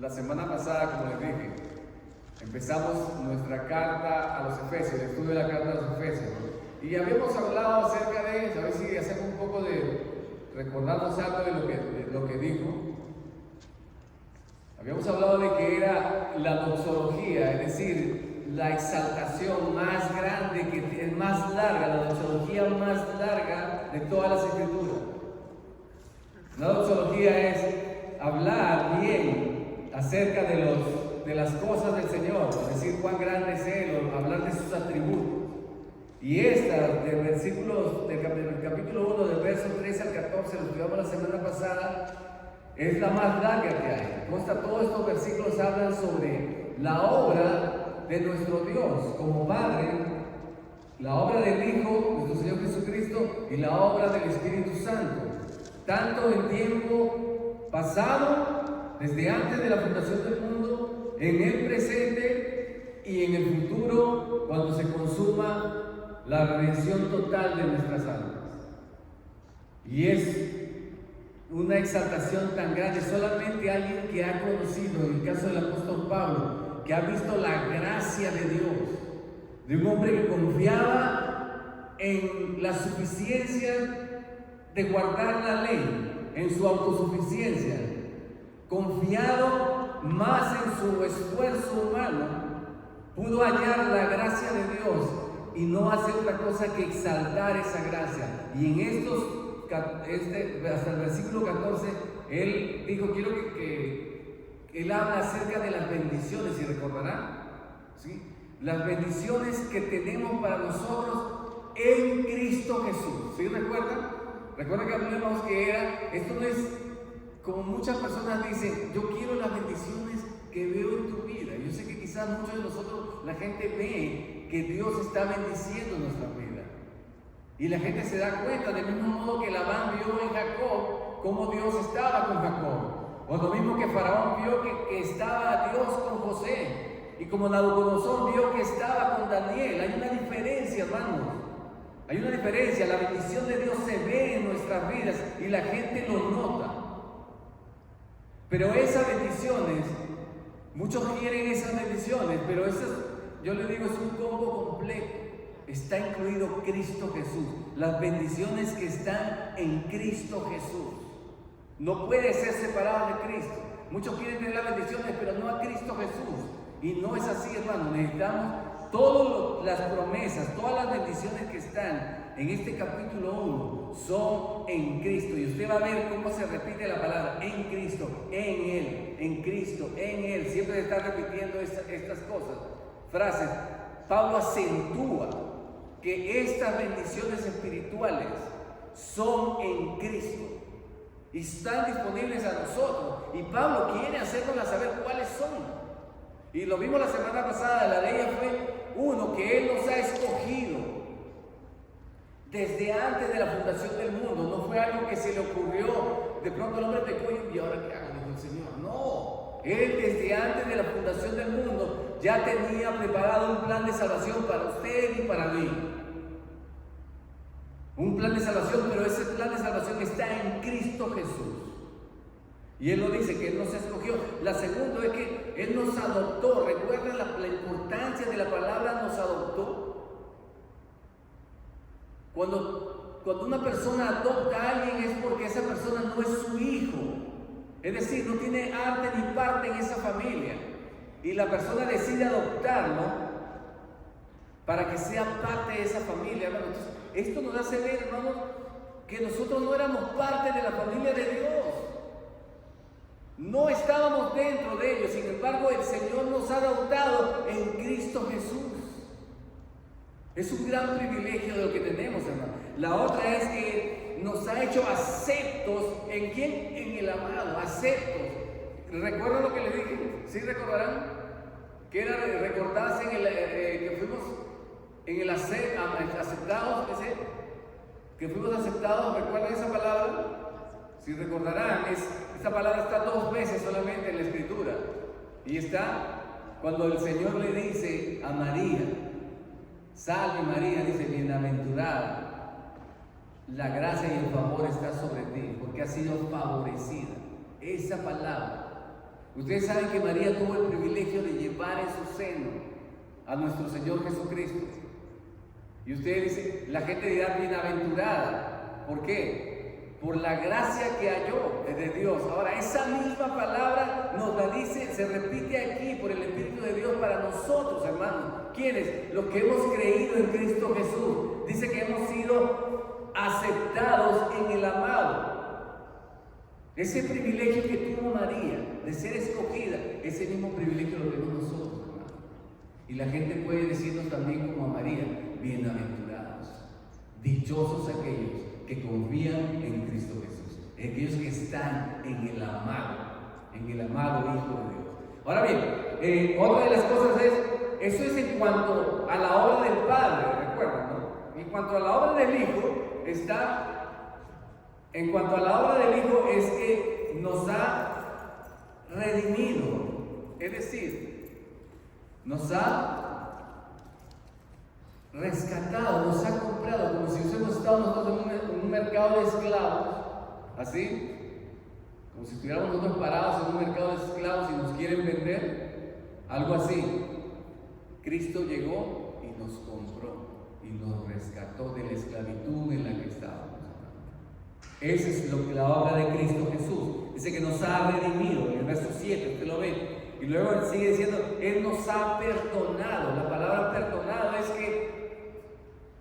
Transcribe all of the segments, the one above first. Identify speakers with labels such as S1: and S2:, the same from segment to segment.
S1: La semana pasada, como les dije, empezamos nuestra carta a los Efesios, el estudio de la carta a los Efesios. Y habíamos hablado acerca de eso, a ver si hacemos un poco de, recordarnos algo de lo que dijo. Habíamos hablado de que era la doxología, es decir, la exaltación más grande, que es más larga, la doxología más larga de todas las escrituras. La doxología es hablar bien acerca de las cosas del Señor, es decir, cuán grande es Él, o hablar de sus atributos. Y esta, del capítulo 1, del verso 13 al 14, lo estudiamos la semana pasada, es la más larga que hay. Todos estos versículos hablan sobre la obra de nuestro Dios como Padre, la obra del Hijo, nuestro Señor Jesucristo, y la obra del Espíritu Santo, tanto en tiempo pasado, desde antes de la fundación del mundo, en el presente y en el futuro, cuando se consuma la redención total de nuestras almas. Y es una exaltación tan grande, solamente alguien que ha conocido, en el caso del apóstol Pablo, que ha visto la gracia de Dios, de un hombre que confiaba en la suficiencia de guardar la ley, en su autosuficiencia, confiado más en su esfuerzo humano, pudo hallar la gracia de Dios y no hacer otra cosa que exaltar esa gracia. Y en hasta el versículo 14, él dijo, quiero que él habla acerca de las bendiciones, y recordarán, ¿sí? Las bendiciones que tenemos para nosotros en Cristo Jesús. ¿Sí recuerdan? Recuerda que hablamos que esto no es como muchas personas dicen, yo quiero las bendiciones que veo en tu vida. Yo sé que quizás muchos de nosotros, la gente ve que Dios está bendiciendo nuestra vida. Y la gente se da cuenta, del mismo modo que Labán vio en Jacob, cómo Dios estaba con Jacob. O lo mismo que Faraón vio que estaba Dios con José. Y como Nabucodonosor vio que estaba con Daniel. Hay una diferencia, hermanos. Hay una diferencia. La bendición de Dios se ve en nuestras vidas y la gente lo nota. Pero esas bendiciones, muchos quieren esas bendiciones, pero yo les digo, es un combo completo. Está incluido Cristo Jesús. Las bendiciones que están en Cristo Jesús. No puede ser separado de Cristo. Muchos quieren tener las bendiciones, pero no a Cristo Jesús. Y no es así, hermano. Necesitamos todas las promesas, todas las bendiciones que están en este capítulo 1 son en Cristo. Y usted va a ver cómo se repite la palabra en Cristo, en Él, en Cristo, en Él. Siempre se está repitiendo estas cosas, frases. Pablo acentúa que estas bendiciones espirituales son en Cristo y están disponibles a nosotros. Y Pablo quiere hacernos saber cuáles son. Y lo vimos la semana pasada. La de ella fue uno, que Él nos ha escogido desde antes de la fundación del mundo. No fue algo que se le ocurrió. De pronto el hombre pecó y ahora qué hago, dijo el Señor. No, Él desde antes de la fundación del mundo ya tenía preparado un plan de salvación para usted y para mí. Un plan de salvación, pero ese plan de salvación está en Cristo Jesús. Y Él lo dice, que Él nos escogió. La segunda es que Él nos adoptó. ¿Recuerdan la importancia de la palabra nos adoptó? Cuando una persona adopta a alguien es porque esa persona no es su hijo. Es decir, no tiene arte ni parte en esa familia. Y la persona decide adoptarlo para que sea parte de esa familia, hermano. Entonces, esto nos hace ver, hermanos, que nosotros no éramos parte de la familia de Dios. No estábamos dentro de ellos. Sin embargo, el Señor nos ha adoptado en Cristo Jesús. Es un gran privilegio de lo que tenemos, hermano. La otra es que nos ha hecho aceptos. ¿En quién? En el amado, aceptos. ¿Recuerdan lo que les dije? ¿Sí recordarán? Que era recordarse que fuimos en el aceptados, que fuimos aceptados. ¿Recuerdan esa palabra? Si recordarán, esta palabra está 2 veces solamente en la Escritura. Y está cuando el Señor le dice a María, salve María, dice, bienaventurada, la gracia y el favor está sobre ti, porque has sido favorecida. Esa palabra Ustedes saben que María tuvo el privilegio de llevar en su seno a nuestro Señor Jesucristo. Y ustedes dicen, la gente dirá bienaventurada. ¿Por qué? Por la gracia que halló de Dios. Ahora, esa misma palabra nos la dice, se repite aquí por el Espíritu de Dios para nosotros, hermanos. ¿Quiénes? Los que hemos creído en Cristo Jesús. Dice que hemos sido aceptados en el amado. Ese privilegio que tuvo María de ser escogida, ese mismo privilegio lo tenemos nosotros, hermanos. Y la gente puede decirnos también como a María, bienaventurados, dichosos aquellos que confían en Cristo Jesús, aquellos que están en el amado Hijo de Dios. Ahora bien, otra de las cosas es, eso es en cuanto a la obra del Padre, recuerdan, ¿no? En cuanto a la obra del Hijo, en cuanto a la obra del Hijo es que nos ha redimido, es decir, nos ha rescatado, nos ha comprado, como si hubiésemos estado nosotros en un mercado de esclavos, así, como si estuviéramos nosotros parados en un mercado de esclavos y nos quieren vender, algo así. Cristo llegó y nos compró y nos rescató de la esclavitud en la que estábamos. Esa es la obra de Cristo Jesús. Dice que nos ha redimido, en el verso 7, usted lo ve. Y luego él sigue diciendo, Él nos ha perdonado. La palabra perdonado es que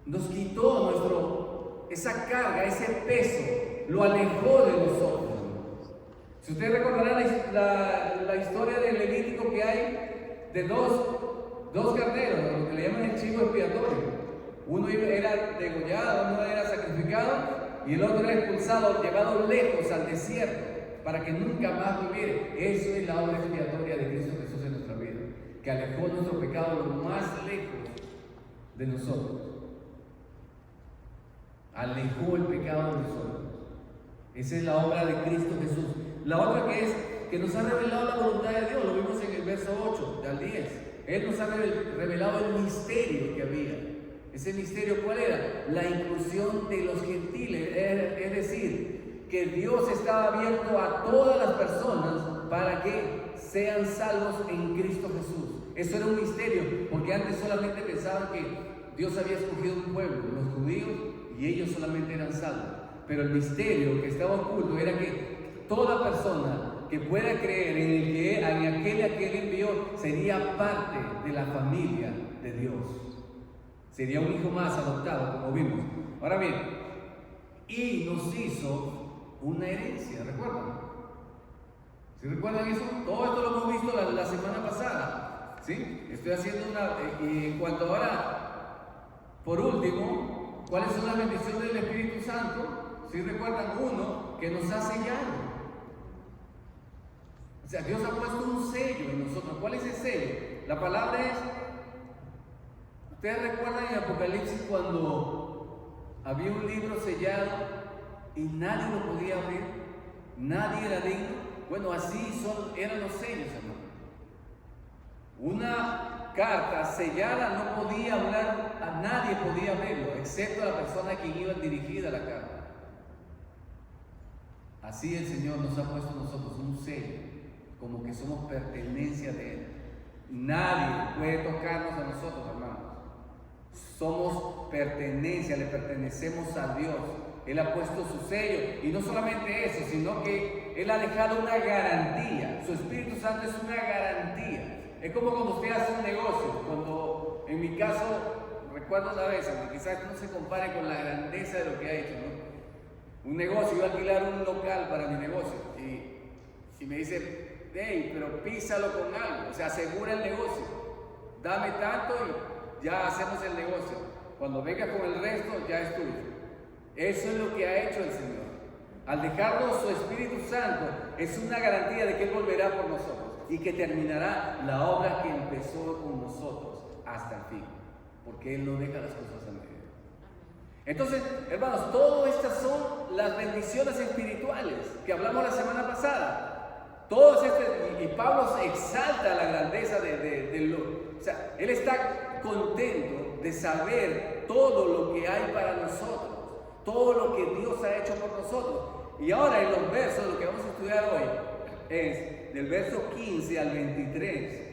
S1: nos quitó esa carga, ese peso, lo alejó de nosotros. Si ustedes recordarán la historia del Levítico que hay de dos carneros, lo que le llaman el chivo expiatorio. Uno era degollado, uno era sacrificado y el otro era expulsado, llevado lejos al desierto para que nunca más viviera. Eso es la obra expiatoria de Cristo Jesús en nuestra vida, que alejó nuestro pecado lo más lejos de nosotros. Alejó el pecado de nosotros. Esa es la obra de Cristo Jesús. La otra que es que nos ha revelado la voluntad de Dios, lo vimos en el verso 8 al 10. Él nos ha revelado el misterio que había. Ese misterio, ¿cuál era? La inclusión de los gentiles, es decir, que Dios estaba abierto a todas las personas para que sean salvos en Cristo Jesús. Eso era un misterio, porque antes solamente pensaban que Dios había escogido un pueblo, los judíos, y ellos solamente eran salvos. Pero el misterio que estaba oculto era que toda persona que pueda creer en aquel que Él envió sería parte de la familia de Dios. Sería un hijo más adoptado, como vimos. Ahora bien, y nos hizo una herencia, ¿recuerdan? ¿Sí recuerdan eso? Todo esto lo hemos visto la semana pasada, ¿sí? Estoy haciendo y en cuanto ahora, por último, ¿cuáles son las bendiciones del Espíritu Santo? ¿Sí recuerdan? Uno, que nos ha sellado. O sea, Dios ha puesto un sello en nosotros. ¿Cuál es el sello? La palabra es... ¿Ustedes recuerdan en Apocalipsis cuando había un libro sellado y nadie lo podía abrir? Nadie era digno. Bueno, así eran los sellos, hermano. Una carta sellada no podía hablar, a nadie podía verlo, excepto a la persona a quien iba dirigida la carta. Así el Señor nos ha puesto a nosotros un sello, como que somos pertenencia de Él. Nadie puede tocarnos a nosotros, hermanos. Somos pertenencia, le pertenecemos a Dios. Él ha puesto su sello, y no solamente eso, sino que Él ha dejado una garantía. Su Espíritu Santo es una garantía. Es como cuando usted hace un negocio. Cuando, en mi caso, recuerdo una vez, aunque quizás no se compare con la grandeza de lo que ha hecho, ¿no? Un negocio, iba a alquilar un local para mi negocio, y me dice, hey, pero písalo con algo, o sea, asegura el negocio, dame tanto y ya hacemos el negocio. Cuando venga con el resto, ya es tuyo. Eso es lo que ha hecho el Señor. Al dejarnos su Espíritu Santo, es una garantía de que Él volverá por nosotros y que terminará la obra que empezó con nosotros hasta el fin, porque Él no deja las cosas a medio. Entonces, hermanos, todas estas son las bendiciones espirituales que hablamos la semana pasada. Todos y Pablo exalta la grandeza o sea, él está contento de saber todo lo que hay para nosotros, todo lo que Dios ha hecho por nosotros. Y ahora en los versos, lo que vamos a estudiar hoy, es del verso 15 al 23.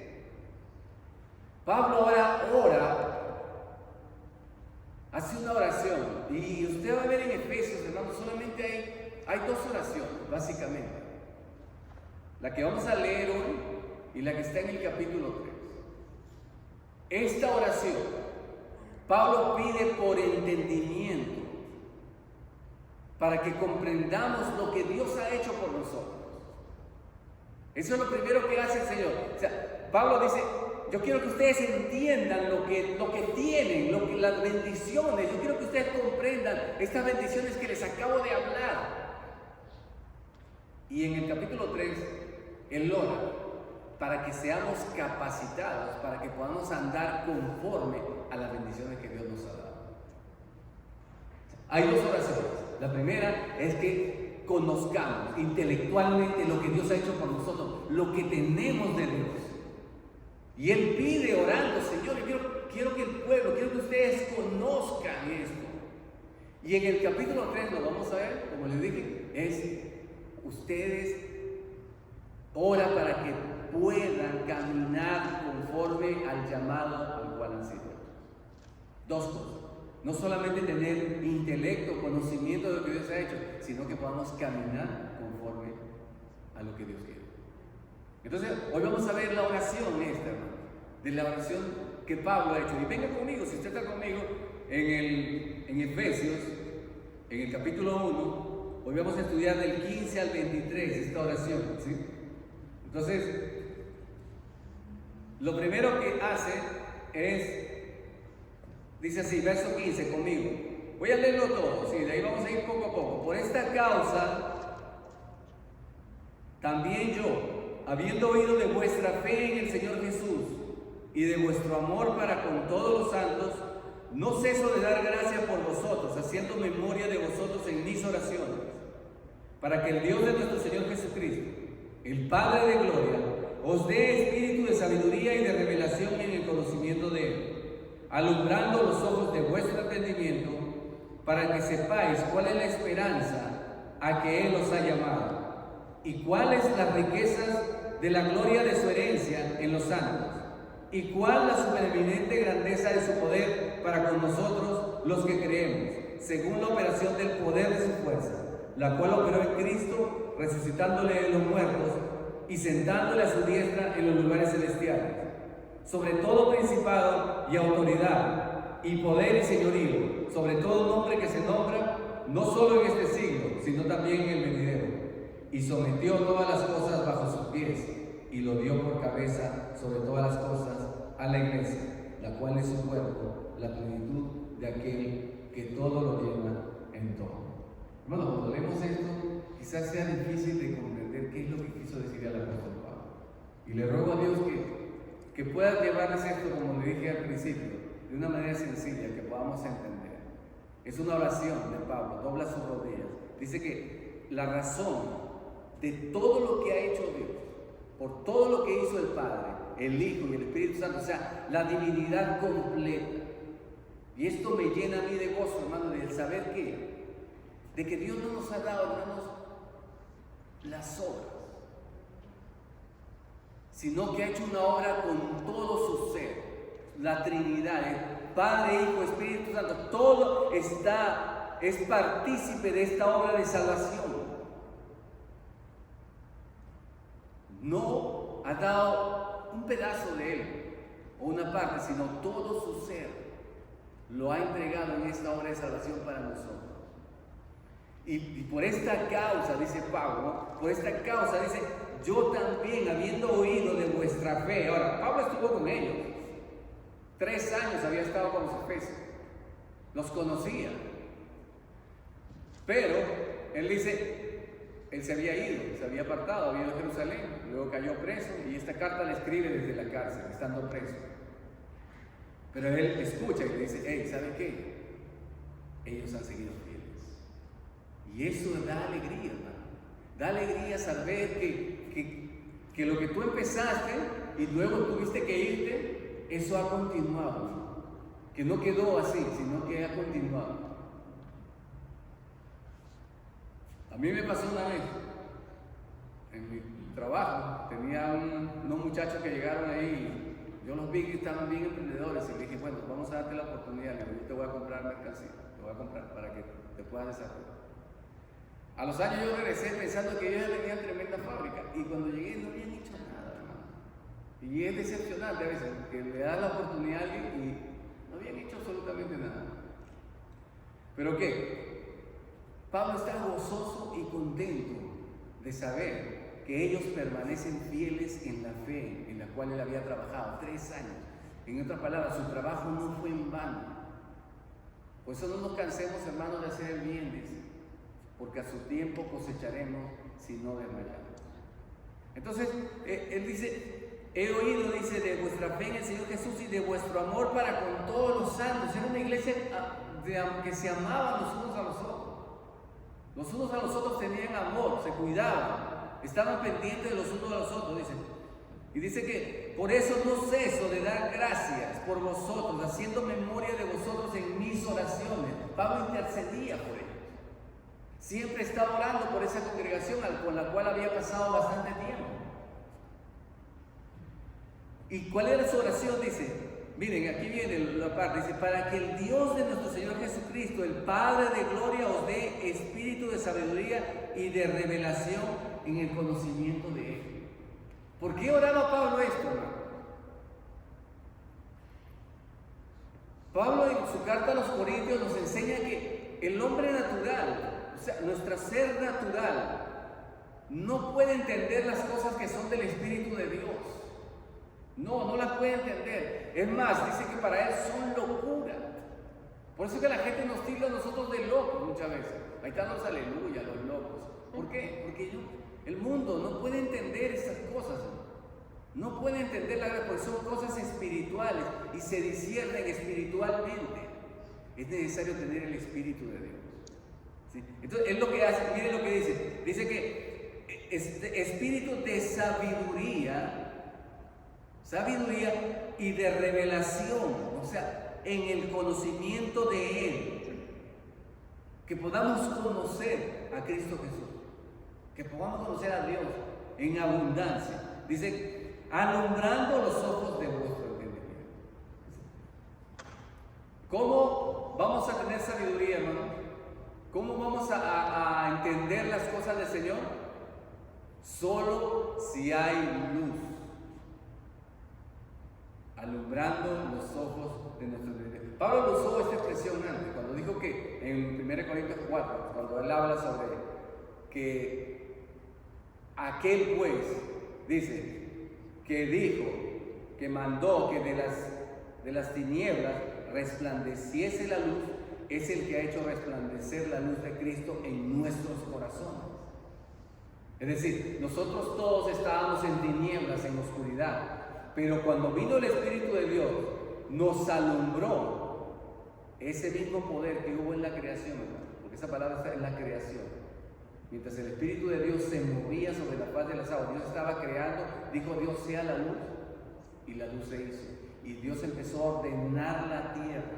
S1: Pablo ahora ora, hace una oración, y usted va a ver en Efesios, hermanos, solamente hay dos oraciones, básicamente. La que vamos a leer hoy y la que está en el capítulo 3. Esta oración, Pablo pide por entendimiento, para que comprendamos lo que Dios ha hecho por nosotros. Eso es lo primero que hace el Señor. O sea, Pablo dice, yo quiero que ustedes entiendan lo que tienen, las bendiciones. Yo quiero que ustedes comprendan estas bendiciones que les acabo de hablar. Y en el capítulo 3, Él ora para que seamos capacitados, para que podamos andar conforme a las bendiciones que Dios nos ha dado. Hay dos oraciones. La primera es que conozcamos intelectualmente lo que Dios ha hecho por nosotros, lo que tenemos de Dios. Y Él pide orando, Señor, quiero que el pueblo, quiero que ustedes conozcan esto. Y en el capítulo 3 lo vamos a ver, como les dije, es ustedes ora para que puedan caminar conforme al llamado al cual han sido. Dos cosas. No solamente tener intelecto, conocimiento de lo que Dios ha hecho, sino que podamos caminar conforme a lo que Dios quiere. Entonces, hoy vamos a ver la oración esta, hermano, de la oración que Pablo ha hecho. Y venga conmigo, si usted está conmigo, en Efesios, en el capítulo 1, hoy vamos a estudiar del 15 al 23 esta oración, ¿sí? Entonces, lo primero que hace es, dice así, verso 15 conmigo. Voy a leerlo todo, sí, de ahí vamos a ir poco a poco. Por esta causa, también yo, habiendo oído de vuestra fe en el Señor Jesús y de vuestro amor para con todos los santos, no ceso de dar gracias por vosotros, haciendo memoria de vosotros en mis oraciones, para que el Dios de nuestro Señor Jesucristo, el Padre de gloria, os dé espíritu de sabiduría y de revelación en el conocimiento de Él, alumbrando los ojos de vuestro entendimiento, para que sepáis cuál es la esperanza a que Él os ha llamado, y cuáles las riquezas de la gloria de su herencia en los santos, y cuál la supereminente grandeza de su poder para con nosotros los que creemos, según la operación del poder de su fuerza, la cual operó en Cristo, resucitándole de los muertos y sentándole a su diestra en los lugares celestiales, sobre todo principado y autoridad, y poder y señorío, sobre todo nombre que se nombra, no solo en este siglo, sino también en el venidero, y sometió todas las cosas bajo sus pies, y lo dio por cabeza sobre todas las cosas a la iglesia, la cual es su cuerpo, la plenitud de aquel que todo lo llena en todo. Bueno, cuando leemos esto, quizás sea difícil de comprender qué es lo que quiso decir el apóstol Pablo. Y le ruego a Dios que pueda llevarles esto, como le dije al principio, de una manera sencilla, que podamos entender. Es una oración de Pablo, dobla sus rodillas. Dice que la razón de todo lo que ha hecho Dios, por todo lo que hizo el Padre, el Hijo y el Espíritu Santo, o sea, la divinidad completa. Y esto me llena a mí de gozo, hermano, de saber de que Dios no nos ha dado, hermanos, las obras, sino que ha hecho una obra con todo su ser, la Trinidad, Padre, Hijo, Espíritu Santo, todo es partícipe de esta obra de salvación. No ha dado un pedazo de Él o una parte, sino todo su ser lo ha entregado en esta obra de salvación para nosotros. Y por esta causa, dice Pablo, por esta causa, dice, yo también, habiendo oído de vuestra fe. Ahora, Pablo estuvo con ellos. 3 años había estado con los efesios. Los conocía. Pero, él dice, él se había ido, se había apartado, había ido a Jerusalén, luego cayó preso, y esta carta la escribe desde la cárcel, estando preso. Pero él escucha y le dice, hey, ¿sabe qué? Ellos han seguido fieles. Y eso da alegría, hermano. Da alegría saber que lo que tú empezaste y luego tuviste que irte, eso ha continuado, ¿no? Que no quedó así, sino que ha continuado. A mí me pasó una vez, trabajo tenía unos muchachos que llegaron ahí, yo los vi que estaban bien emprendedores y le dije, bueno, vamos a darte la oportunidad, le digo, yo te voy a comprar mercancía, te voy a comprar para que te puedas desarrollar. A los años yo regresé pensando que ellos ya tenían tremenda fábrica y cuando llegué no habían hecho nada, hermano. Y es decepcionante a veces que le das la oportunidad a alguien y no habían hecho absolutamente nada. ¿Pero qué? Pablo está gozoso y contento de saber que ellos permanecen fieles en la fe en la cual él había trabajado 3 años. En otras palabras, su trabajo no fue en vano. Por eso no nos cansemos, hermanos, de hacer el bien, dice, porque a su tiempo cosecharemos si no desmayamos. Entonces, él dice, he oído, dice, de vuestra fe en el Señor Jesús y de vuestro amor para con todos los santos. Era una iglesia que se amaban los unos a los otros. Los unos a los otros tenían amor, se cuidaban, estaban pendientes de los unos a los otros, dice. Y dice que por eso no ceso de dar gracias por vosotros, haciendo memoria de vosotros en mis oraciones. Pablo intercedía por ellos. Siempre estaba orando por esa congregación con la cual había pasado bastante tiempo. ¿Y cuál era su oración? Dice, miren, aquí viene la parte, dice, para que el Dios de nuestro Señor Jesucristo, el Padre de gloria, os dé espíritu de sabiduría y de revelación en el conocimiento de Él. ¿Por qué oraba Pablo esto, hermano? Pablo en su carta a los Corintios nos enseña que el hombre natural, o sea, nuestro ser natural, no puede entender las cosas que son del Espíritu de Dios. No las puede entender. Es más, dice que para él son locura. Por eso que la gente nos tilda a nosotros de locos muchas veces. Ahí están los aleluya, los locos. ¿Por qué? Porque el mundo no puede entender esas cosas. No puede entender la verdad, porque son cosas espirituales y se disciernen espiritualmente. Es necesario tener el Espíritu de Dios. ¿Sí? Entonces, él lo que hace, miren lo que dice. Dice que espíritu de sabiduría y de revelación, o sea, en el conocimiento de Él, que podamos conocer a Cristo Jesús, que podamos conocer a Dios en abundancia. Dice, alumbrando los ojos de vuestro entendimiento. ¿Cómo vamos a tener sabiduría, hermano? ¿Cómo vamos a entender las cosas del Señor? Solo si hay luz. Alumbrando los ojos de nuestro entendimiento. Pablo usó esta expresión antes, cuando dijo que en 1 Corintios 4, cuando él habla sobre que aquel pues, dice, que dijo, que mandó que de las tinieblas resplandeciese la luz, es el que ha hecho resplandecer la luz de Cristo en nuestros corazones. Es decir, nosotros todos estábamos en tinieblas, en oscuridad. Pero cuando vino el Espíritu de Dios, nos alumbró ese mismo poder que hubo en la creación, hermano, porque esa palabra está en la creación. Mientras el Espíritu de Dios se movía sobre la faz de las aguas, Dios estaba creando, dijo Dios sea la luz, y la luz se hizo. Y Dios empezó a ordenar la tierra.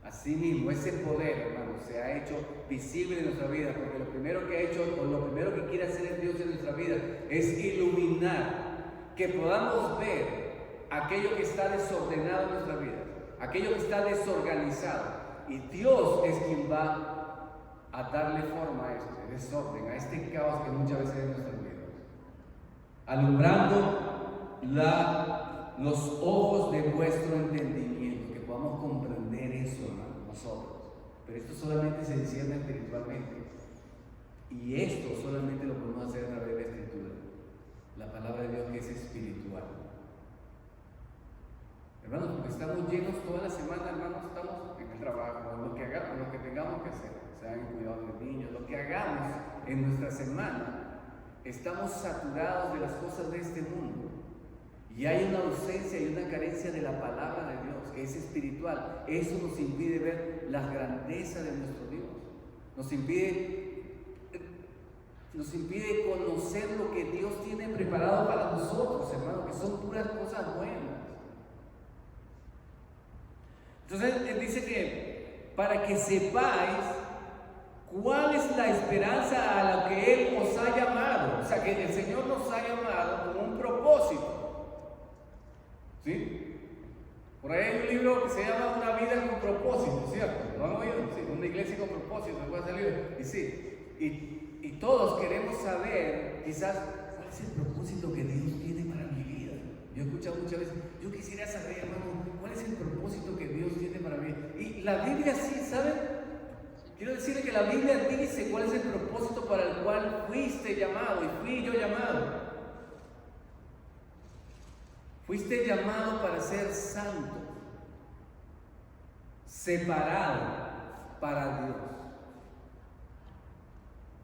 S1: Asimismo, ese poder, hermano, se ha hecho visible en nuestra vida, porque lo primero que ha hecho, o lo primero que quiere hacer el Dios en nuestra vida, es iluminar, que podamos ver aquello que está desordenado en nuestra vida, aquello que está desorganizado, y Dios es quien va a darle forma a este desorden, a este caos que muchas veces es en nuestras vidas, alumbrando los ojos de vuestro entendimiento, que podamos comprender eso, hermano, nosotros. Pero esto solamente se discierne espiritualmente, y esto solamente lo podemos hacer a través de la Escritura, la palabra de Dios, que es espiritual. Hermanos, porque estamos llenos toda la semana, hermanos, estamos en el trabajo, en lo que hagamos, lo que tengamos que hacer, sea en cuidado de los niños, lo que hagamos en nuestra semana, estamos saturados de las cosas de este mundo. Y hay una ausencia y una carencia de la palabra de Dios, que es espiritual. Eso nos impide ver las grandezas de nuestro Dios. Nos impide conocer lo que Dios tiene preparado para nosotros, hermanos, que son puras cosas buenas. Entonces, él dice que para que sepáis ¿Cuál es la esperanza a la que Él os ha llamado? O sea, que el Señor nos ha llamado con un propósito. ¿Sí? Por ahí hay un libro que se llama Una vida con propósito, ¿cierto? ¿Lo han oído? Sí, una iglesia con propósito, ¿cuál es el libro? Y sí, y todos queremos saber, quizás, ¿cuál es el propósito que Dios tiene para mi vida? Yo he escuchado muchas veces, yo quisiera saber, hermano, ¿cuál es el propósito que Dios tiene para mí? Y la Biblia sí, ¿saben? Quiero decirle que la Biblia dice cuál es el propósito para el cual fuiste llamado y fui yo llamado. Fuiste llamado para ser santo, separado para Dios.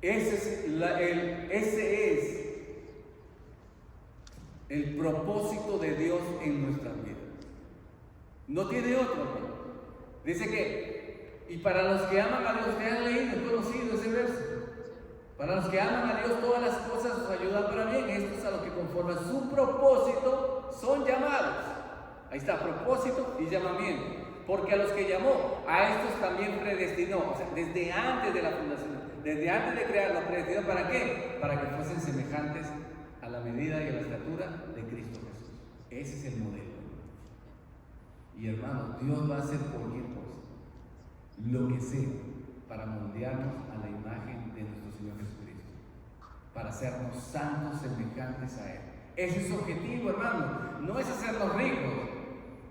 S1: Ese es el propósito de Dios en nuestras vidas. No tiene otro, ¿no? Dice que, y para los que aman a Dios, que han leído, conocido ese verso, para los que aman a Dios todas las cosas os ayudan para bien, estos a los que conforme a su propósito son llamados. Ahí está, propósito y llamamiento. Porque a los que llamó, a estos también predestinó, o sea, desde antes de la fundación, desde antes de crearlo, predestinó. ¿Para qué? Para que fuesen semejantes a la medida y a la estatura de Cristo Jesús. Ese es el modelo. Y hermanos, Dios va a hacer cualquier cosa, lo que sea, para moldearnos a la imagen de nuestro Señor Jesucristo, para hacernos santos semejantes a Él. Ese es su objetivo, hermano. No es hacernos ricos,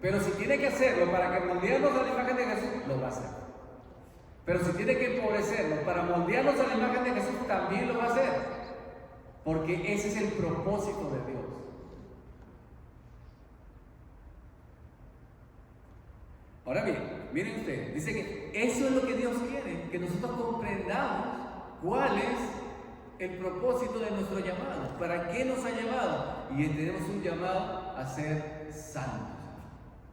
S1: pero si tiene que hacerlo para que moldearnos a la imagen de Jesús, lo va a hacer. Pero si tiene que empobrecernos para moldearnos a la imagen de Jesús, también lo va a hacer, porque ese es el propósito de Dios. Ahora bien, miren ustedes, dice que eso es lo que Dios quiere, que nosotros comprendamos cuál es el propósito de nuestro llamado, para qué nos ha llamado. Y tenemos un llamado a ser santos,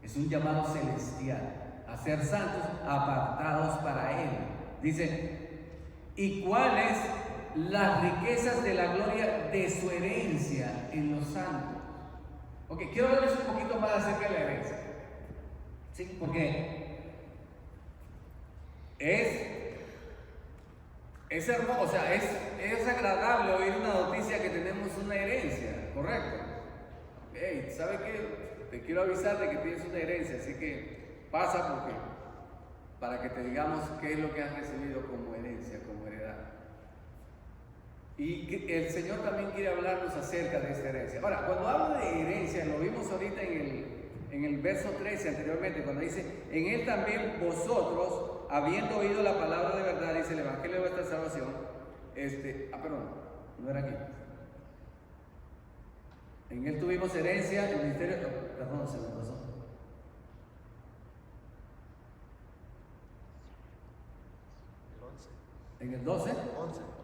S1: es un llamado celestial, a ser santos apartados para Él. Dice, ¿y cuáles las riquezas de la gloria de su herencia en los santos? Ok, quiero hablarles un poquito más acerca de la herencia. Sí, porque es hermoso, o sea, es agradable oír una noticia que tenemos una herencia, ¿correcto? Hey, ¿sabe qué? Te quiero avisar de que tienes una herencia, así que pasa porque para que te digamos qué es lo que has recibido como herencia, como heredad. Y el Señor también quiere hablarnos acerca de esta herencia. Ahora, cuando hablo de herencia, lo vimos ahorita en el verso 13 anteriormente, cuando dice, en Él también vosotros, habiendo oído la palabra de verdad, dice el Evangelio de vuestra salvación, perdón, no era aquí. En Él tuvimos herencia, el ministerio, perdón, se me pasó. En el 12,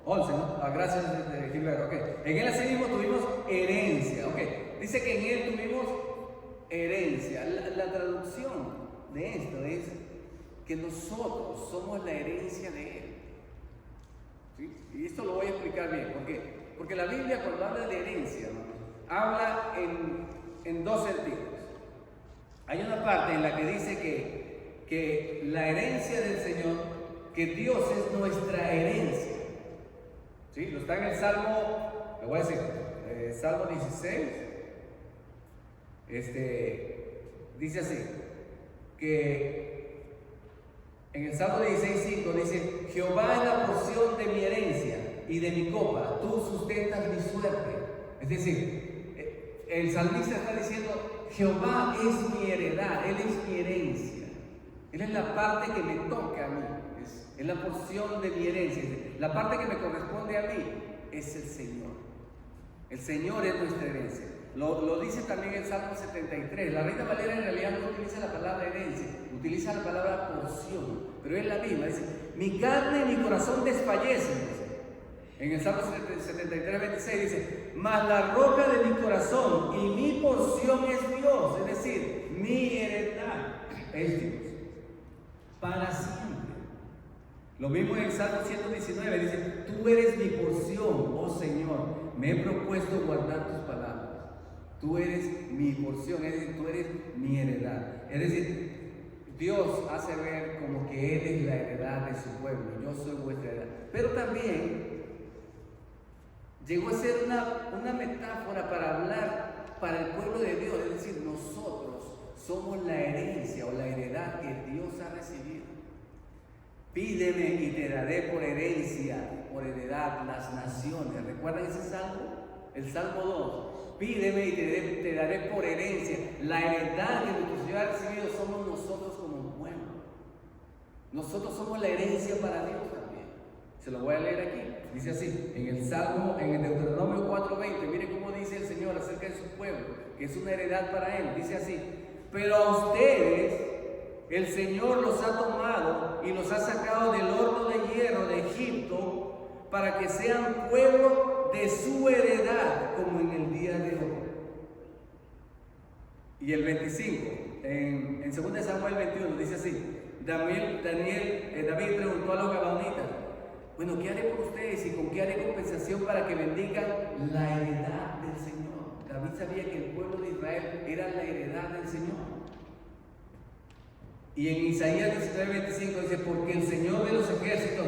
S1: 11, ¿no? Gracias, Gilberto. Okay. En Él así mismo tuvimos herencia. Okay. Dice que en Él tuvimos herencia. La traducción de esto es que nosotros somos la herencia de Él. ¿Sí? Y esto lo voy a explicar bien. ¿Por qué? Porque la Biblia, cuando habla de herencia, ¿no?, habla en dos sentidos. Hay una parte en la que dice que la herencia del Señor, que Dios es nuestra herencia. ¿Sí? Lo está en el Salmo, le voy a decir, Salmo 16. Dice así, que en el Salmo 16:5 dice, Jehová es la porción de mi herencia y de mi copa, tú sustentas mi suerte. Es decir, el salmista está diciendo, Jehová es mi heredad, Él es mi herencia, Él es la parte que me toca a mí, es la porción de mi herencia, la parte que me corresponde a mí es el Señor. El Señor es nuestra herencia. Lo dice también el Salmo 73. La Reina Valera en realidad no utiliza la palabra herencia, utiliza la palabra porción, pero es la misma. Dice, mi carne y mi corazón desfallecen. En el Salmo 73, 26 dice, mas la roca de mi corazón y mi porción es Dios, es decir, mi heredad es Dios, para siempre. Lo mismo en el Salmo 119, dice, tú eres mi porción, oh Señor, me he propuesto guardar tus palabras. Tú eres mi porción, es decir, tú eres mi heredad. Es decir, Dios hace ver como que Él es la heredad de su pueblo, yo soy vuestra heredad. Pero también llegó a ser una metáfora para hablar para el pueblo de Dios, es decir, nosotros somos la herencia o la heredad que Dios ha recibido. Pídeme y te daré por herencia, por heredad, las naciones. ¿Recuerdan ese salmo? El Salmo 2. Pídeme y te daré por herencia. La heredad que nuestro Señor ha recibido somos nosotros como pueblo. Nosotros somos la herencia para Dios también. Se lo voy a leer aquí. Dice así, en el Salmo, en el Deuteronomio 4:20, mire cómo dice el Señor acerca de su pueblo, que es una heredad para Él. Dice así, pero a ustedes el Señor los ha tomado y los ha sacado del horno de hierro de Egipto para que sean pueblo de su heredad, como en el día de hoy. Y el 25, en 2 Samuel 21, dice así, David preguntó a los gabaonitas, bueno, ¿qué haré por ustedes y con qué haré compensación para que bendigan la heredad del Señor? David sabía que el pueblo de Israel era la heredad del Señor. Y en Isaías 19:25 dice, porque el Señor de los ejércitos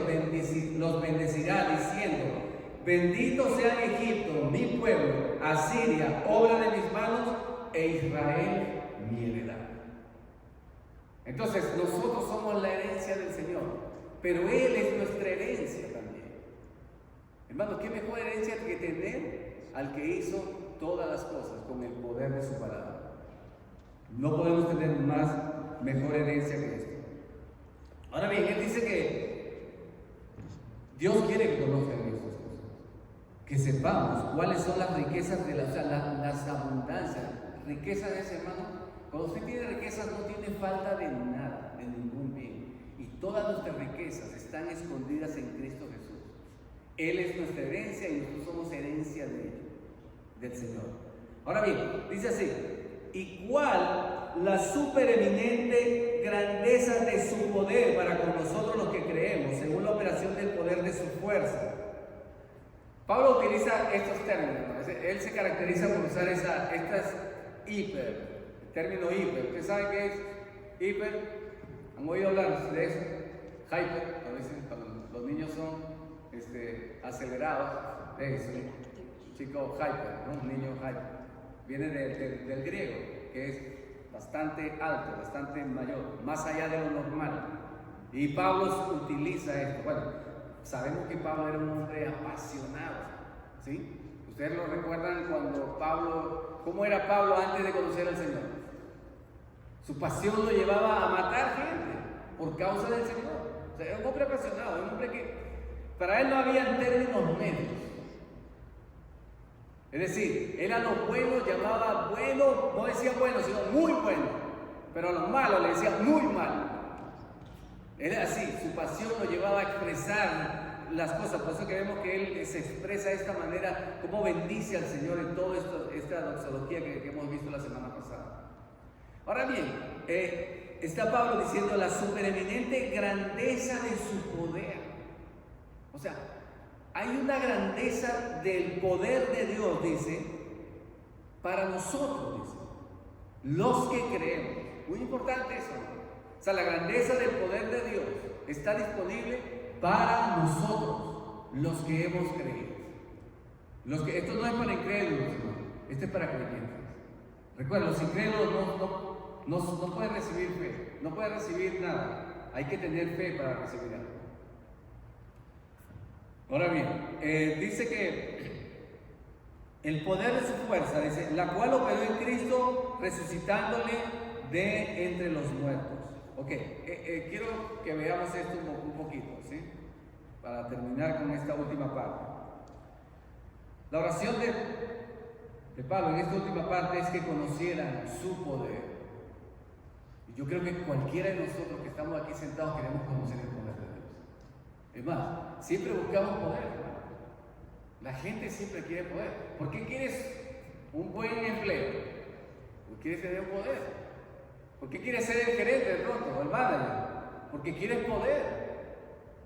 S1: los bendecirá diciendo, bendito sea Egipto, mi pueblo, Asiria, obra de mis manos, e Israel, mi heredad. Entonces, nosotros somos la herencia del Señor, pero Él es nuestra herencia también. Hermano, ¿qué mejor herencia que tener al que hizo todas las cosas con el poder de su palabra? No podemos tener mejor herencia que esto. Ahora bien, Él dice que Dios quiere que conozcan estas cosas, que sepamos cuáles son las riquezas de las abundancias. Riquezas es, hermano, cuando usted tiene riquezas no tiene falta de nada, de ningún bien. Y todas nuestras riquezas están escondidas en Cristo Jesús. Él es nuestra herencia y nosotros somos herencia de Él, del Señor. Ahora bien, dice así, ¿y cuál la supereminente grandeza de su poder para con nosotros los que creemos, según la operación del poder de su fuerza? Pablo utiliza estos términos, ¿no? Él se caracteriza por usar estas hiper, el término hiper. ¿Ustedes saben qué es hiper? ¿Han oído hablar de eso? Hyper, cuando los niños son acelerados, es un chico hyper, ¿no? Un niño hyper. Viene del griego, que es bastante alto, bastante mayor, más allá de lo normal. Y Pablo utiliza esto. Bueno, sabemos que Pablo era un hombre apasionado, ¿sí? Ustedes lo recuerdan cuando ¿cómo era Pablo antes de conocer al Señor? Su pasión lo llevaba a matar gente por causa del Señor. O sea, era un hombre apasionado, un hombre que para él no había términos medios. Es decir, él a lo bueno llamaba bueno, no decía bueno, sino muy bueno, pero a lo malo le decía muy malo. Era así, su pasión lo llevaba a expresar las cosas, por eso que vemos que él se expresa de esta manera, cómo bendice al Señor en toda esta doxología que hemos visto la semana pasada. Ahora bien, está Pablo diciendo la supereminente grandeza de su poder. O sea, hay una grandeza del poder de Dios, dice, para nosotros, dice, los que creemos. Muy importante eso, ¿no? O sea, la grandeza del poder de Dios está disponible para nosotros, los que hemos creído. Esto no es para incrédulos, ¿no? Esto es para creyentes. Recuerda, los incrédulos no pueden recibir fe, no pueden recibir nada. Hay que tener fe para recibir algo. Ahora bien, dice que el poder de su fuerza, dice, la cual operó en Cristo resucitándole de entre los muertos. Ok, quiero que veamos esto un poquito, ¿sí? Para terminar con esta última parte. La oración de Pablo en esta última parte es que conocieran su poder. Y yo creo que cualquiera de nosotros que estamos aquí sentados queremos conocer el poder de Dios. Es más, siempre buscamos poder, ¿no? La gente siempre quiere poder. ¿Por qué quieres un buen empleo? Porque quieres tener poder. ¿Por qué quieres ser el gerente de pronto o el manager? Porque quieres poder.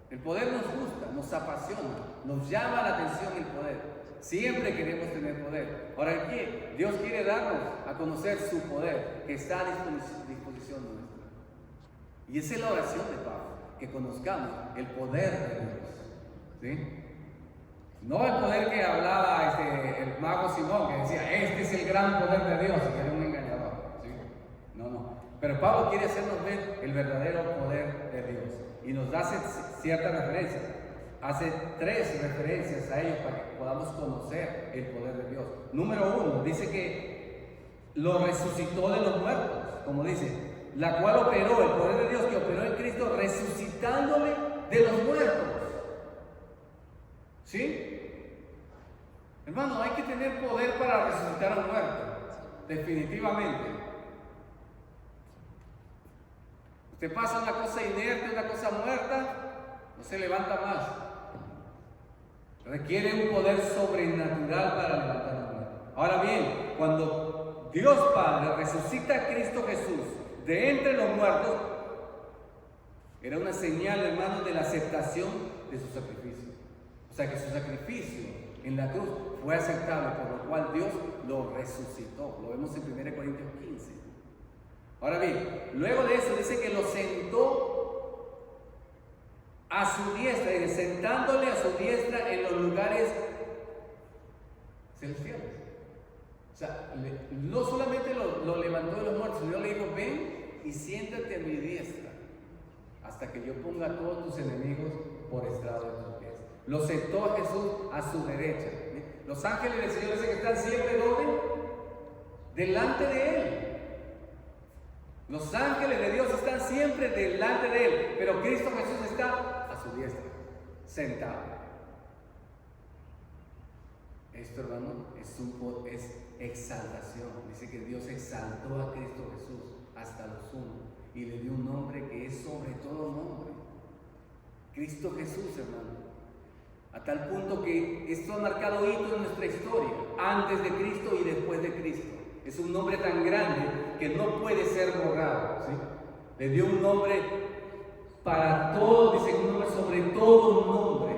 S1: El poder nos gusta, nos apasiona, nos llama la atención el poder. Siempre queremos tener poder. Ahora, ¿qué? Dios quiere darnos a conocer su poder, que está a disposición nuestra. Ahora bien, dice que el poder de su fuerza, dice, la cual operó en Cristo resucitándole de entre los muertos. Ok, quiero que veamos esto un poquito, ¿sí? Para terminar con esta última parte. La oración de Pablo en esta última parte es que conocieran su poder. Y yo creo que cualquiera de nosotros que estamos aquí sentados queremos conocer el poder de Dios. Es más, siempre buscamos poder. ¿Por qué quieres un buen empleo? Porque quieres tener poder. El poder nos gusta, nos apasiona, nos llama la atención el poder. Y esa es la oración de Pablo, que conozcamos el poder de Dios. ¿Sí? No el poder que hablaba el mago Simón, que decía, este es el gran poder de Dios, y que era un engañador. ¿Sí? No. Pero Pablo quiere hacernos ver el verdadero poder de Dios. Y nos da ciertas referencias. Hace 3 referencias a ellos para que podamos conocer el poder de Dios. Número 1, dice que lo resucitó de los muertos, como dice, la cual operó, el poder de Dios que operó en Cristo, resucitándole de los muertos. ¿Sí? Hermano, hay que tener poder para resucitar a un muerto, definitivamente. Usted pasa una cosa inerte, una cosa muerta, no se levanta más. Requiere un poder sobrenatural para levantar a un muerto. Ahora bien, cuando Dios Padre resucita a Cristo Jesús de entre los muertos, era una señal, hermano, de la aceptación de su sacrificio. O sea que su sacrificio en la cruz fue aceptable, por lo cual Dios lo resucitó. Lo vemos en 1 Corintios 15. Ahora bien, luego de eso dice que lo sentó a su diestra, y sentándole a su diestra en los lugares celestiales. O sea, no solamente lo levantó de los muertos, sino le dijo, ven y siéntate a mi diestra, hasta que yo ponga a todos tus enemigos por estrado de tus pies. Lo sentó a Jesús a su derecha. Los ángeles del Señor dicen que están siempre ¿dónde? Delante de Él. Los ángeles de Dios están siempre delante de Él, pero Cristo Jesús está a su diestra, sentado. Esto, hermano, es exaltación. Dice que Dios exaltó a Cristo Jesús hasta lo sumo y le dio un nombre que es sobre todo nombre. Cristo Jesús, hermano. A tal punto que esto ha marcado hito en nuestra historia, antes de Cristo y después de Cristo. Es un nombre tan grande que no puede ser borrado. ¿Sí? Le dio un nombre para todo, dice un nombre sobre todo un nombre.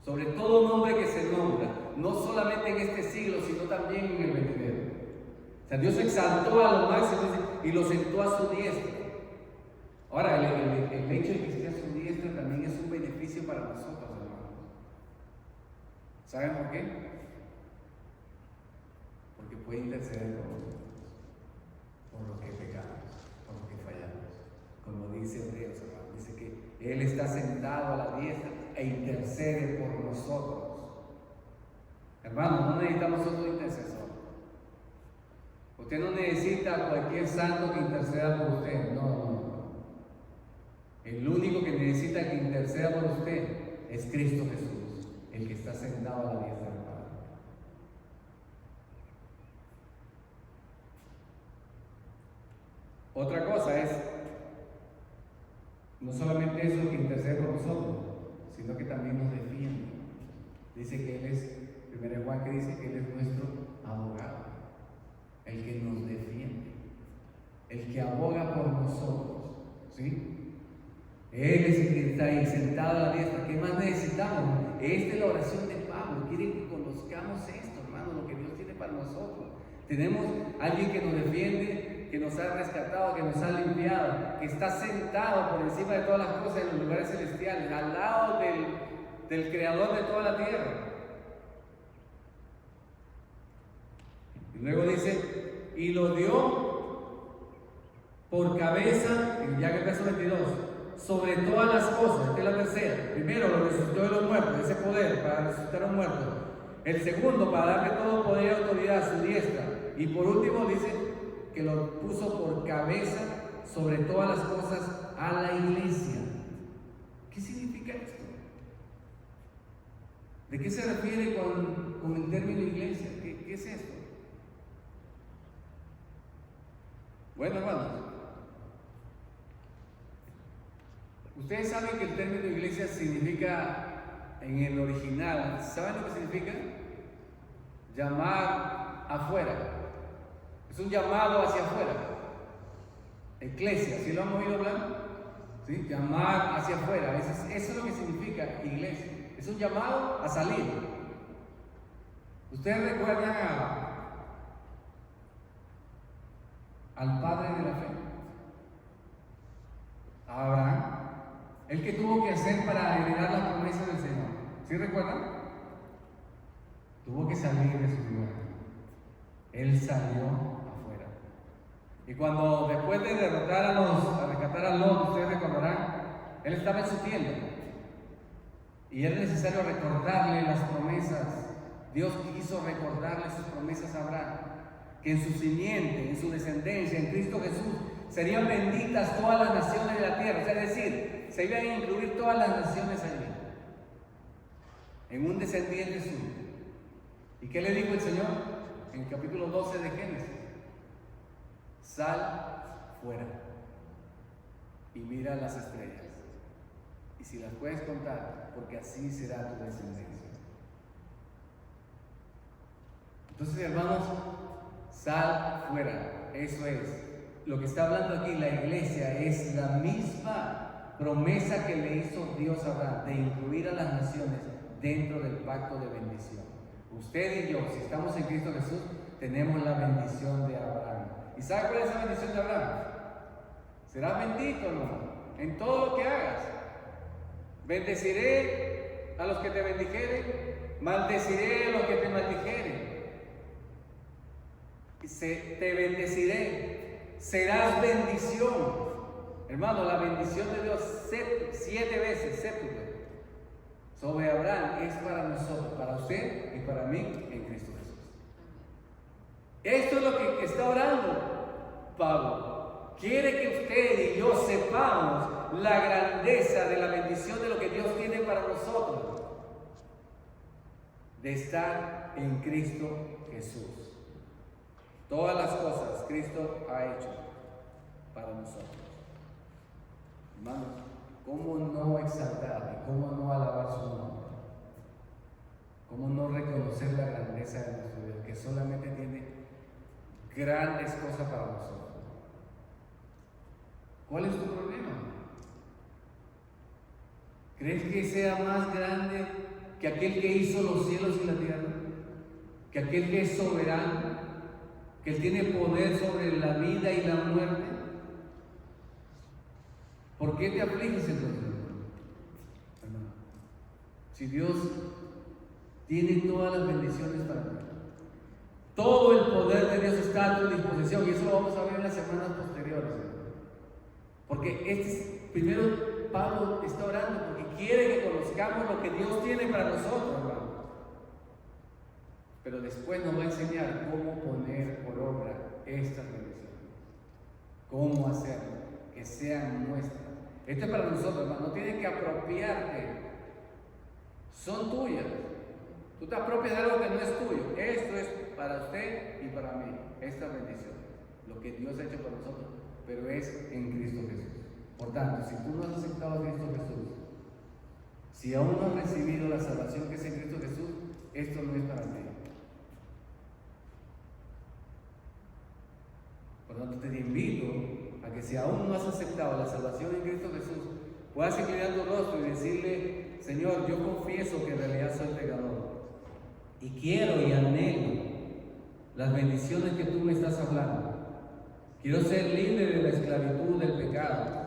S1: Sobre todo nombre que se nombra, no solamente en este siglo, sino también en el venidero. O sea, Dios exaltó a lo máximo y lo sentó a su diestra. Ahora, el hecho de que esté a su diestra también es un beneficio para nosotros, hermanos. ¿Saben por qué? Porque puede interceder por nosotros, por lo que pecamos, por lo que fallamos. Como dice Hebreos, hermano, dice que Él está sentado a la diestra e intercede por nosotros. Hermano, no necesitamos otro intercesor. Usted no necesita a cualquier santo que interceda por usted. No. El único que necesita que interceda por usted es Cristo Jesús, el que está sentado a la diestra del Padre. Otra cosa es, no solamente eso que intercede por nosotros, sino que también nos defiende. Dice que Él es, 1 Juan que dice que Él es nuestro abogado, el que nos defiende, el que aboga por nosotros, ¿sí? Él es el que está ahí sentado a la diestra. ¿Qué más necesitamos? Esta es la oración de Pablo. Quiere que conozcamos esto, hermano, lo que Dios tiene para nosotros. Tenemos alguien que nos defiende, que nos ha rescatado, que nos ha limpiado, que está sentado por encima de todas las cosas en los lugares celestiales, al lado del creador de toda la tierra. Y luego dice, y lo dio por cabeza, ya que el verso 22, sobre todas las cosas. Esta es la tercera. Primero lo resucitó de los muertos, ese poder para resucitar a un muerto. El segundo, para darle todo poder y autoridad a su diestra. Y por último dice que lo puso por cabeza sobre todas las cosas a la iglesia. ¿Qué significa esto? ¿De qué se refiere con el término iglesia? ¿Qué es esto? Bueno, hermanos, ustedes saben que el término iglesia significa, en el original, ¿saben lo que significa? Llamar afuera. Es un llamado hacia afuera. Eclesia, ¿sí lo han oído hablar? ¿Sí? Llamar hacia afuera. Eso es lo que significa iglesia. Es un llamado a salir. ¿Ustedes recuerdan al padre de la fe? ¿qué tuvo que hacer para heredar la promesa del Señor? ¿Sí recuerdan? Tuvo que salir de su lugar. Él salió afuera. Y cuando después de derrotar a rescatar a Lot, ustedes recordarán, él estaba en su tienda. Y era necesario recordarle las promesas. Dios quiso recordarle sus promesas a Abraham, que en su simiente, en su descendencia, en Cristo Jesús, serían benditas todas las naciones de la tierra. O sea, es decir, se iban a incluir todas las naciones allí, en un descendiente suyo. ¿Y qué le dijo el Señor? En el capítulo 12 de Génesis: sal fuera y mira las estrellas, y si las puedes contar, porque así será tu descendencia. Entonces, hermanos, sal fuera. Eso es lo que está hablando aquí la iglesia. Es la misma promesa que le hizo Dios a Abraham, de incluir a las naciones dentro del pacto de bendición. Usted y yo, si estamos en Cristo Jesús, tenemos la bendición de Abraham. ¿Y sabe cuál es esa bendición de Abraham? Serás bendito, hermano, en todo lo que hagas. Bendeciré a los que te bendijeren, maldeciré a los que te maldijeren. Te bendeciré, serás bendición. Hermano, la bendición de Dios 7 veces, séptuple, sobre Abraham es para nosotros, para usted y para mí en Cristo Jesús. Esto es lo que está orando Pablo. Quiere que usted y yo sepamos la grandeza de la bendición de lo que Dios tiene para nosotros, de estar en Cristo Jesús. Todas las cosas Cristo ha hecho para nosotros. Hermanos, ¿cómo no exaltar y cómo no alabar su nombre? ¿Cómo no reconocer la grandeza de nuestro Dios, que solamente tiene grandes cosas para nosotros? ¿Cuál es tu problema? ¿Crees que sea más grande que aquel que hizo los cielos y la tierra? ¿Que aquel que es soberano? ¿Que él tiene poder sobre la vida y la muerte? ¿Por qué te afliges entonces, hermano? Si Dios tiene todas las bendiciones para ti, todo el poder de Dios está a tu disposición, y eso lo vamos a ver en las semanas posteriores, hermano. Porque primero Pablo está orando porque quiere que conozcamos lo que Dios tiene para nosotros, hermano. Pero después nos va a enseñar cómo poner por obra estas bendiciones, cómo hacerlo, que sean nuestras. Esto es para nosotros, hermano. No tienes que apropiarte, son tuyas. Tú te apropias de algo que no es tuyo. Esto es para usted y para mí, esta bendición, lo que Dios ha hecho para nosotros, pero es en Cristo Jesús. Por tanto, si tú no has aceptado a Cristo Jesús, si aún no has recibido la salvación que es en Cristo Jesús, esto no es para ti. Por lo tanto, te invito a que si aún no has aceptado la salvación en Cristo Jesús, puedas inclinar tu rostro y decirle: Señor, yo confieso que en realidad soy pecador y quiero y anhelo las bendiciones que tú me estás hablando. Quiero ser libre de la esclavitud del pecado.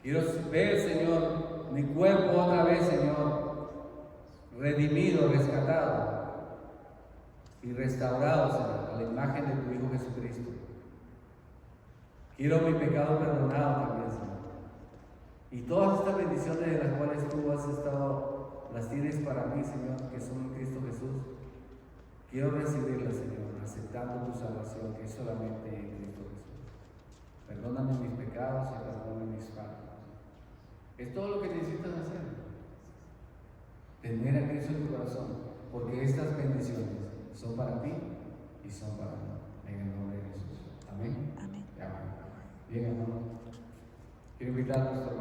S1: Quiero ver, Señor, mi cuerpo otra vez, Señor, redimido, rescatado y restaurado, Señor, a la imagen de tu Hijo Jesucristo. Quiero mi pecado perdonado también, Señor. Y todas estas bendiciones de las cuales tú has estado, las tienes para mí, Señor, que son en Cristo Jesús. Quiero recibirlas, Señor, aceptando tu salvación, que es solamente en Cristo Jesús. Perdóname mis pecados y perdóname mis faltas. Es todo lo que necesitas hacer. Tener a Cristo en tu corazón, porque estas bendiciones son para ti y son para mí. En el nombre de Jesús. Amén.
S2: Amén.
S1: Amén. Bien, hermano. Quiero invitar a nuestro hermano.